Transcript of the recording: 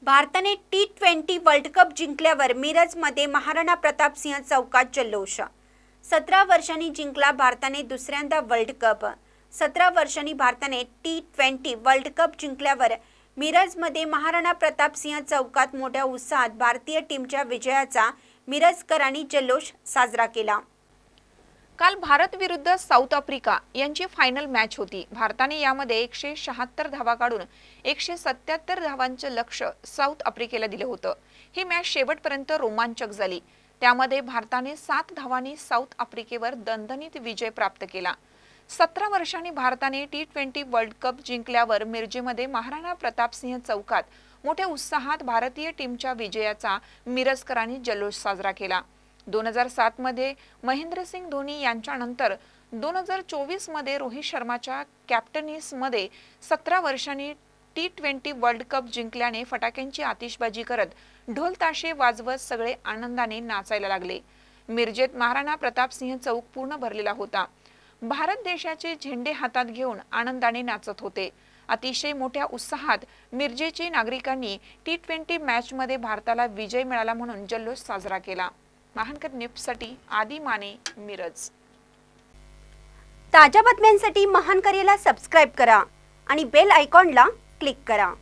भारताने T20 world cup जिंकल्यावर मिरजमध्ये महाराणा प्रताप सिंह चौकात जल्लोष। 17 वर्षांनी जिंकला भारताने दुसऱ्यांदा वर्ल्ड कप। 17 वर्षांनी भारताने T20 वर्ल्ड कप जिंकल्यावर मिरजमध्ये महाराणा प्रताप सिंह चौकात मोठ्या उत्साहात भारतीय टीमच्या विजयाचा मिरजकरांनी जल्लोष साजरा केला। काल भारत विरुद्ध साऊथ आफ्रिका यांची फायनल मॅच होती। भारताने यामध्ये 176 धावा काढून 177 धावांचे लक्ष्य साऊथ आफ्रिकेला दिले होते। ही मॅच शेवटपर्यंत रोमांचक झाली। त्यामध्ये भारताने 7 धावांनी साऊथ आफ्रिकेवर दणदणीत विजय प्राप्त केला। 17 वर्षांनी भारताने T20 वर्ल्ड कप जिंकल्यावर मिरजेमध्ये महाराणा प्रताप सिंह चौकात मोठ्या उत्साहात भारतीय टीमच्या विजयाचा मिरजकरांनी जल्लोष साजरा केला। 2007 मध्ये महेंद्रसिंग धोनी यांच्यानंतर 2024 मध्ये रोहित शर्माच्या कॅप्टनशीपमध्ये 17 वर्षांनी T20 वर्ल्ड कप जिंकल्याने फटाक्यांची आतिषबाजी करत ढोल ताशे वाजवत सगळे आनंदाने नाचायला लागले। मिरजेत महाराणा प्रताप सिंह चौक पूर्ण भरलेला होता। भारत देशाचे झेंडे हातात घेऊन आनंदाने नाचत होते। अतिशय मोठ्या उत्साहात मिरजेचे नागरिकांनी T20 मॅच मध्ये भारताला विजय मिळाला म्हणून जल्लोष साजरा केला। महानकर न्यूजसाठी आदी माने, मिरज। ताज्या बातम्यांसाठी महानकरेला सबस्क्राइब करा आणि बेल आयकॉनला क्लिक करा।